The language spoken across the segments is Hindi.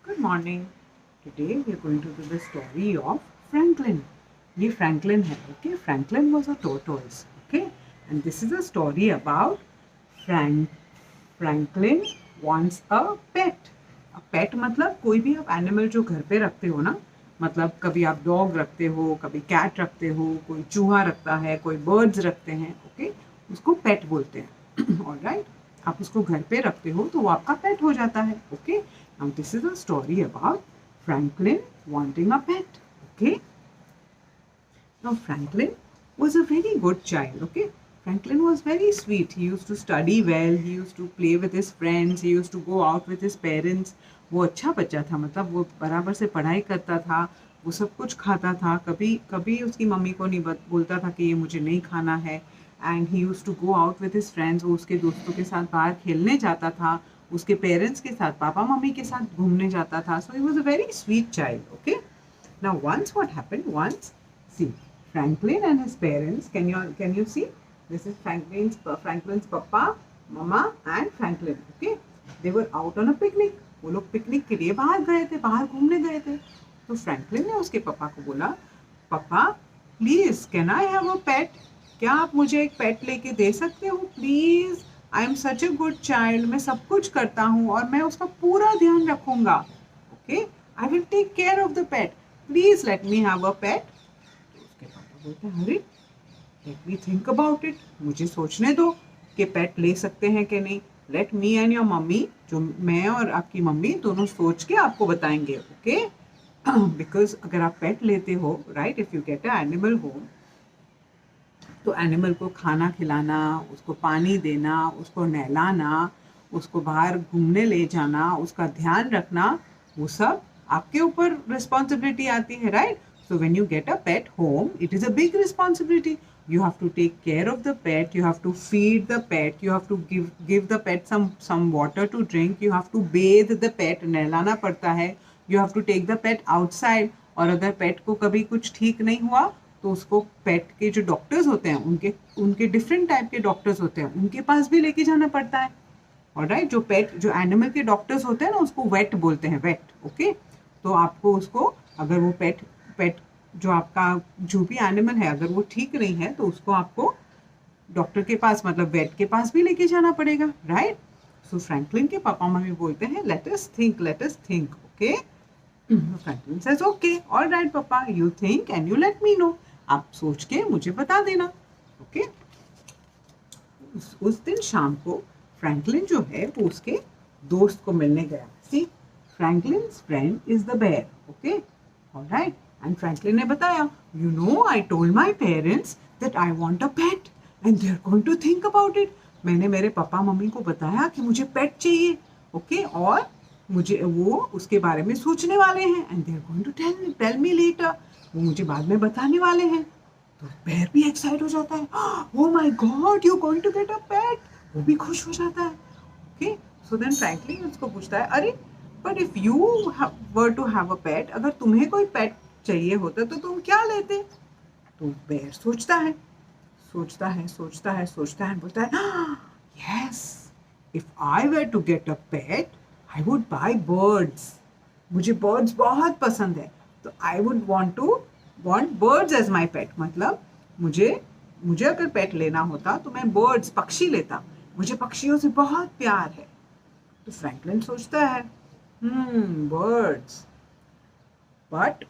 Good morning. Today we are going to do the story of Franklin. ये Franklin है, okay? Franklin was a tortoise, okay? And this is a story about Franklin wants a pet. A pet मतलब कोई भी आप एनिमल जो घर पे रखते हो ना, मतलब कभी आप डॉग रखते हो, कभी कैट रखते हो, कोई चूहा रखता है, कोई बर्ड्स रखते हैं, ओके? उसको पेट बोलते हैं, ऑलराइट? आप उसको घर पे रखते हो तो वो आपका पेट हो जाता है, okay? Now this is a story about Franklin wanting a pet, okay? Now Franklin was a very good child, okay? Franklin was very sweet. He used to study well, he used to play with his friends, he used to go out with his parents. वो अच्छा बच्चा था, मतलब वो बराबर से पढ़ाई करता था, वो सब कुछ खाता था, कभी कभी उसकी मम्मी को नहीं बोलता था कि ये मुझे नहीं खाना है. And he used to go out with his friends, वो उसके दोस्तों के साथ बाहर खेलने जाता था, उसके पेरेंट्स के साथ, पापा मम्मी के साथ घूमने जाता था. So he was a very sweet child, okay? Now once what happened, once see Franklin and his parents, can you see, this is Franklin's papa, mama and Franklin, okay? They were out on a picnic. वो लोग पिकनिक के लिए बाहर गए थे, बाहर घूमने गए थे. तो फ्रैंकलिन ने उसके पापा को बोला, पापा please can I have a pet? क्या आप मुझे एक पेट लेके दे सकते हो please? I am such a good child, मैं सब कुछ करता हूँ और मैं उसका पूरा ध्यान रखूंगा, okay? I will take care of the pet, please let me have a pet. उसके पापा बोलते हैं, अरे let me think about it, मुझे सोचने दो कि पेट ले सकते हैं कि नहीं. Let me and your mummy, जो मैं और आपकी मम्मी दोनों सोच के आपको बताएंगे, ओके? बिकॉज अगर आप पेट लेते हो, right, if you get a animal home, तो एनिमल को खाना खिलाना, उसको पानी देना, उसको नहलाना, उसको बाहर घूमने ले जाना, उसका ध्यान रखना, वो सब आपके ऊपर रिस्पॉन्सिबिलिटी आती है, right? So when you get a pet home, it is a big responsibility. You have to take care of the pet, you have to feed the pet, you have to give the pet some water to drink, you have to bathe the pet, नहलाना पड़ता है, you have to take the pet outside. और अगर पेट को कभी कुछ ठीक नहीं हुआ तो उसको पेट के जो डॉक्टर्स होते हैं, उनके उनके डिफरेंट टाइप के डॉक्टर्स होते हैं, उनके पास भी लेके जाना पड़ता है, ऑलराइट? जो एनिमल के डॉक्टर्स होते हैं ना, उसको वेट बोलते हैं, वेट, ओके? तो आपको उसको, अगर वो पेट पेट जो आपका जो भी एनिमल है, अगर वो ठीक नहीं है तो उसको आपको डॉक्टर के पास, मतलब वेट के पास भी लेके जाना पड़ेगा, राइट? सो फ्रैंकलिन के पापा मम्मी बोलते हैं, let us think, okay? Franklin says, okay, all right papa, you think and you let me know. आप सोच के मुझे बता देना, ओके? उस दिन शाम को फ्रैंकलिन जो है वो उसके दोस्त को मिलने गया. See, Franklin's friend is the bear, okay? Alright. And Franklin ने बताया, you know I told my parents that I want a pet and they are going to think about it. मैंने मेरे पापा मम्मी को बताया कि मुझे पेट चाहिए, ओके? और मुझे वो उसके बारे में सोचने वाले हैं, and they are going to tell me later, वो मुझे बाद में बताने वाले हैं. तो बेयर भी एक्साइट हो जाता है, oh my god you going to get a pet. वो भी खुश हो जाता है, ओके? सो देन फ्रैंकलिन उसको पूछता है, अरे but if you were to have a pet, अगर तुम्हें कोई पेट चाहिए होता तो तुम क्या लेते? तो बेयर सोचता है, बोलता है, yes, if I were to get a pet I would buy birds. मुझे बर्ड्स बहुत पसंद है, तो I would want birds as my pet. मतलब मुझे मुझे अगर पेट लेना होता तो मैं बर्ड्स, पक्षी लेता. मुझे पक्षियों से बहुत प्यार है. तो फ्रैंकलिन सोचता है, बर्ड्स, बट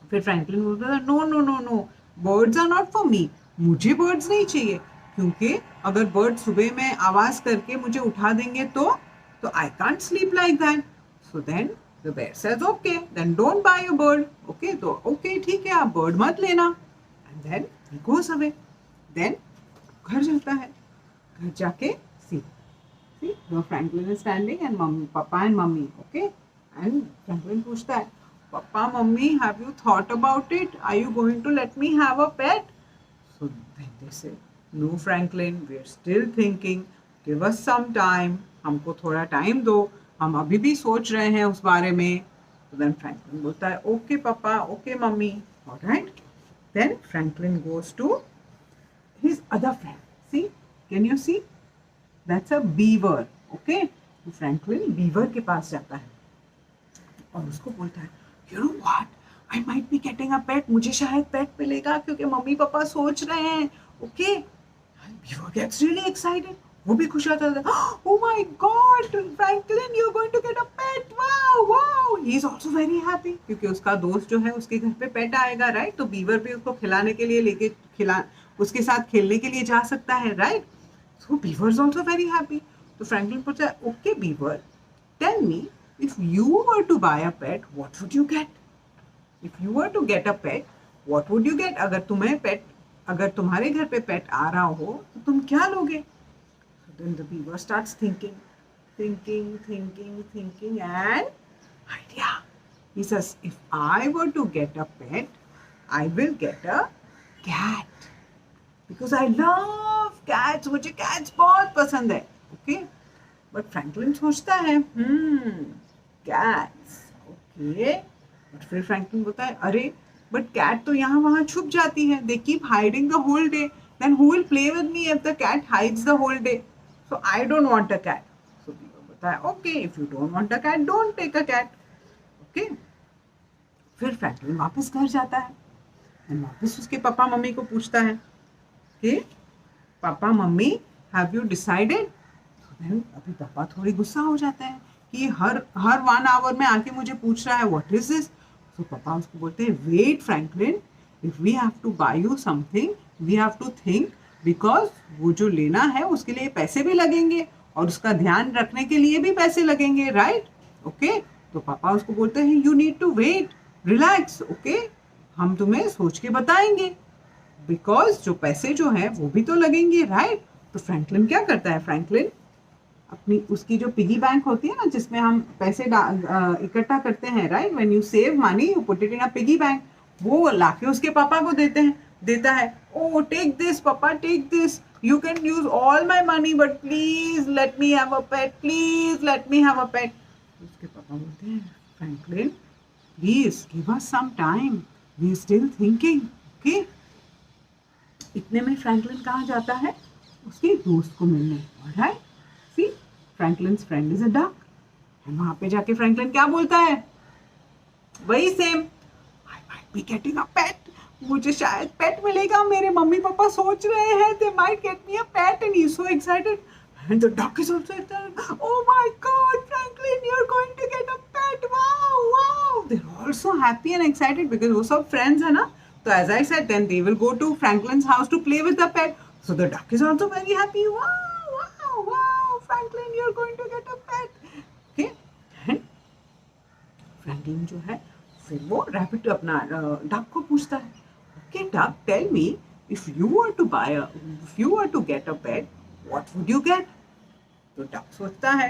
फिर फ्रैंकलिन बोलता था, no no no no, birds are not for me. मुझे बर्ड्स नहीं चाहिए, क्योंकि अगर बर्ड सुबह में आवाज करके मुझे उठा देंगे तो I can't sleep like that. So then the bear says, okay then don't buy a bird. Okay, तो ओके ठीक है, आप बर्ड मत लेना. And then he goes away. Then घर जाता है. घर जाके see Franklin is standing and mummy, papa and mummy, okay? And Franklin पूछता है, Papa, Mummy, have you thought about it? Are you going to let me have a pet? So then they say, no, Franklin, we're still thinking. Give us some time. हमको थोड़ा टाइम दो, हम अभी भी सोच रहे हैं उस बारे में. तो then Franklin बोलता है, okay Papa, okay Mummy, all right. Then Franklin goes to his other friend. See, can you see? That's a beaver, okay? तो Franklin beaver के पास जाता है. और उसको बोलता है, you know what, I might be getting a pet, मुझे शायद पेट मिलेगा क्योंकि मम्मी पापा सोच रहे हैं. Okay, beaver gets really excited. वो भी खुश होता है. Oh my God, Franklin, you're going to get a pet. Wow, wow. He is also very happy क्योंकि उसका दोस्त जो है उसके घर पे पेट आएगा, राइट? तो बीवर भी उसको खिलाने के लिए लेके खिला उसके साथ खेलने के लिए जा सकता है, right? So beaver is also very happy. तो फ्रैंकलिन पूछता है, okay beaver, tell me, if you were to buy a pet, what would you get? If you were to get a pet, what would you get? अगर तुम्हारे घर पे पेट आ रहा हो तो तुम क्या लोगे? So then the beaver starts thinking, and idea. He says, if I were to get a pet, I will get a cat. Because I love cats. मुझे cats बहुत पसंद है. Okay? But Franklin सोचता है, cats. Okay? But फिर Franklin बोलता है, अरे, but cat तो यहाँ वहाँ छुप जाती है. They keep hiding the whole day. Then who will play with me if the cat hides the whole day? So I don't want a cat. So Beaver बोलता है, okay, if you don't want a cat, don't take a cat. Okay? फिर Franklin वापस घर जाता है. और वापस उसके पापा मम्मी को पूछता है कि papa mummy, have you decided? अभी पापा थोड़ी गुस्सा हो जाते हैं कि हर 1 आवर में आके मुझे पूछ रहा है, व्हाट इज दिस? तो पापा उसको बोलते हैं, wait Franklin, if we have to buy you something, we have to think, because वो जो लेना है उसके लिए पैसे भी लगेंगे और उसका ध्यान रखने के लिए भी पैसे लगेंगे, राइट? ओके, तो पापा उसको बोलते हैं, you need to wait, relax, okay, हम तुम्हें सोच के बताएंगे, बिकॉज जो पैसे जो है वो भी तो लगेंगे, राइट? तो फ्रैंकलिन क्या करता है? फ्रैंकलिन अपनी उसकी जो पिगी बैंक होती है ना, जिसमें हम पैसे इकट्ठा करते हैं, right? When you save money you put it in a piggy bank, वो लाके उसके पापा को देता है. Oh take this papa, take this, you can use all my money, but please let me have a pet, please let me have a pet. उसके पापा बोलते हैं, Franklin please give us some time, we are still thinking. Okay, इतने में फ्रैंकलिन कहाँ जाता है? उसके दोस्त को मिलने. Alright, see, Franklin's friend is a duck. वहां पे जाके फ्रैंकलिन क्या बोलता है? वही same, I might be getting a pet, मुझे शायद पेट मिलेगा, मेरे मम्मी पापा सोच रहे हैं, they might get me a pet, and he is so excited. And the duck is also excited. Oh my God, Franklin, you're going to get a pet! Wow, wow! They're all so happy and excited because वो सब friends है ना. So as I said, then they will go to Franklin's house to play with the pet. So the duck is also very happy. Wow, wow, wow! Franklin, you're going to get a pet. Okay, and Franklin जो है फिर वो rabbit अपना duck को पूछता है. Okay, duck, tell me, if you were to get a pet, what would you get? तो डक सोचता है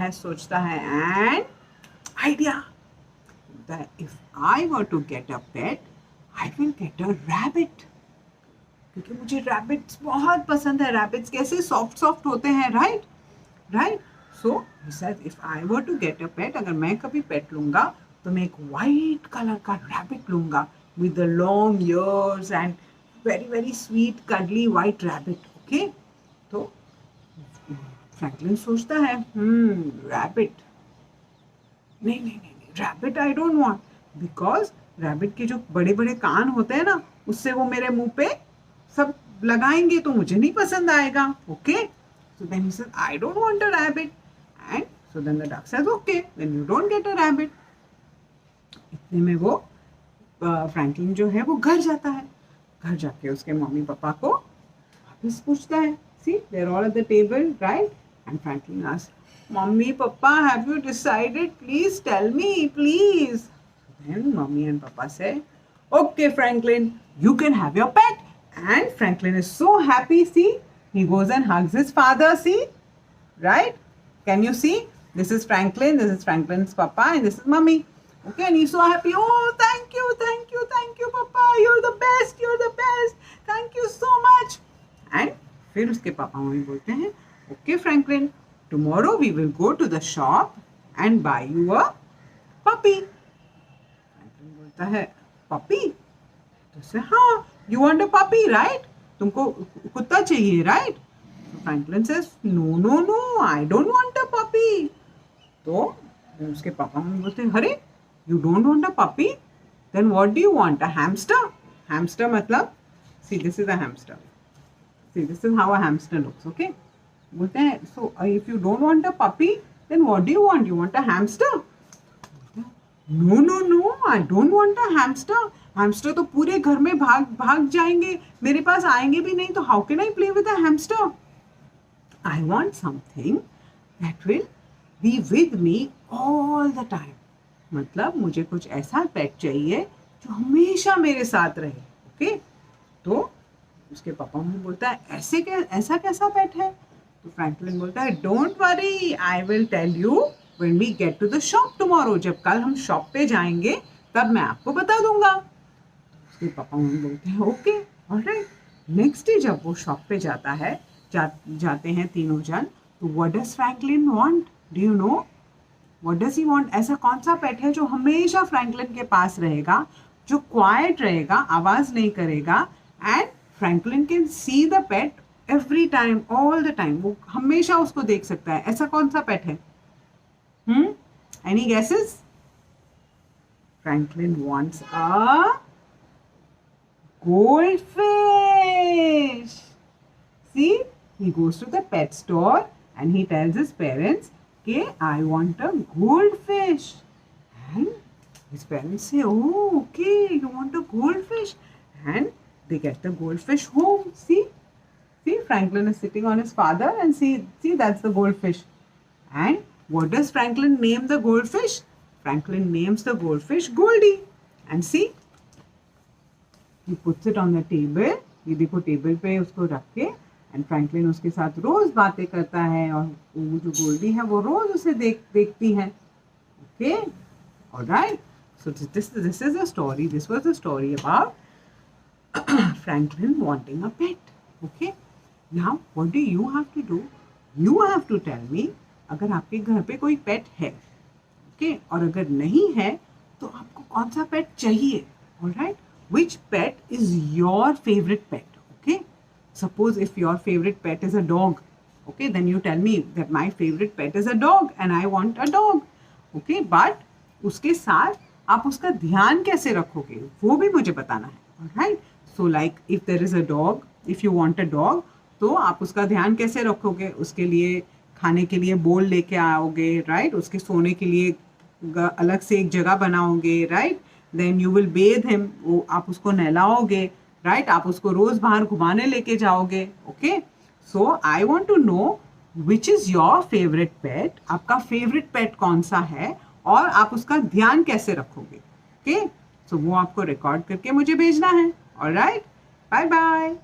एंड आइडिया बोलता है, if I were to get a pet, I will get a rabbit, क्योंकि मुझे रैबिट्स बहुत पसंद है. रैबिट्स कैसे सॉफ्ट होते हैं, right? So he said, if I were to get a pet, अगर मैं कभी पेट लूंगा तो मैं एक वाइट कलर का रैबिट लूंगा with the long ears and very very sweet cuddly white rabbit. Okay, तो फ्रैंकलिन सोचता है, रैबिट नहीं, rabbit I don't want, because rabbit के जो बड़े बड़े कान होते हैं ना, उससे वो मेरे मुंह पे सब लगाएंगे तो मुझे नहीं पसंद आएगा. Okay, so then he said, I don't want a rabbit, and so then the duck says, okay, then you don't get a rabbit. इतने में वो फ्रैंकलिन जो है वो घर जाता है. घर जाके उसके मम्मी पापा को वापस पूछता है. See, they're all at the table, right? And Franklin asks, Mommy, Papa, have you decided? Please tell me, please. Then Mommy and Papa say, okay, Franklin, you can have your pet. And Franklin is so happy, see? He goes and hugs his father, see? Right? Can you see? This is Franklin, this is Franklin's Papa, and this is Mommy. Okay, and he's so happy. Oh, thank you, Papa. You're the best. Thank you so much. And फिर उसके पापा मम्मी बोलते हैं, okay Franklin, tomorrow we will go to the shop and buy you a puppy. Franklin बोलता है, पपी? तो से, हाँ, you want a puppy, right? तुमको कुत्ता चाहिए, राइट? तो Franklin says, no, I don't want a puppy. तो उसके पापा मम्मी बोलते हैं, अरे you don't want a puppy, then what do you want, a hamster? Hamster मतलब, see this is a hamster, C this is how a hamster looks, okay. बोलते हैं, so if you don't want a puppy then what do you want, you want a hamster? No no no, I don't want a hamster, hamster तो पूरे घर में भाग भाग जाएंगे, मेरे पास आएंगे भी नहीं, तो how can I play with a hamster? I want something that will be with me all the time. मतलब मुझे कुछ ऐसा पेट चाहिए जो हमेशा मेरे साथ रहे, ओके। तो उसके पापा मम्मी बोलता है, ऐसा कैसा पेट है? तो फ्रैंकलिन बोलता है, don't worry, I will tell you when we get to the shop tomorrow, जब कल हम शॉप पे जाएंगे तब मैं आपको बता दूंगा। उसके पापा मम्मी बोलते हैं, ओके ऑलराइट। नेक्स्ट डे जब वो शॉप पे जाता है, जाते हैं तीनों जन, तो what does Franklin want, do you know? What does he want? ऐसा कौन सा पेट है जो हमेशा फ्रैंकलिन के पास रहेगा, जो क्वाइट रहेगा, आवाज नहीं करेगा, and Franklin can see the pet every time, all the time, वो हमेशा उसको देख सकता है। ऐसा कौन सा पेट है? Any guesses? Franklin wants a goldfish. See, he goes to the pet store and he tells his parents, "Okay, I want a goldfish." And his parents say, "Oh, okay, you want a goldfish." And they get the goldfish home. See, Franklin is sitting on his father and see that's the goldfish. And what does Franklin name the goldfish? Franklin names the goldfish Goldie. And see, he puts it on the table. ये देखो टेबल पे उसको रख के, एंड फ्रैंकलिन उसके साथ रोज बातें करता है, और वो जो गोल्डी है वो रोज उसे देखती है, okay alright. So this is a story, this was a story about Franklin wanting a pet, okay. Now what do you have to do? You have to tell me, अगर आपके घर पे कोई पेट है, ओके, और अगर नहीं है तो आपको कौन सा पेट चाहिए, alright. Which pet is your favorite pet? Okay. Suppose if your favorite pet is a dog, okay, then you tell me that my favorite pet is a dog and I want a dog. Okay, but उसके साथ आप उसका ध्यान कैसे रखोगे वो भी मुझे बताना है, alright? So like if there is a dog, if you want a dog, तो आप उसका ध्यान कैसे रखोगे? उसके लिए खाने के लिए बोल लेके आओगे, राइट? उसके सोने के लिए अलग से एक जगह बनाओगे, right? Then you will bathe him, वो आप उसको नहलाओगे, राइट? आप उसको रोज बाहर घुमाने लेके जाओगे, okay. So I want to know which is your favourite pet, आपका फेवरेट पेट कौन सा है और आप उसका ध्यान कैसे रखोगे, ओके। सो वो आपको रिकॉर्ड करके मुझे भेजना है, ऑलराइट। Bye bye.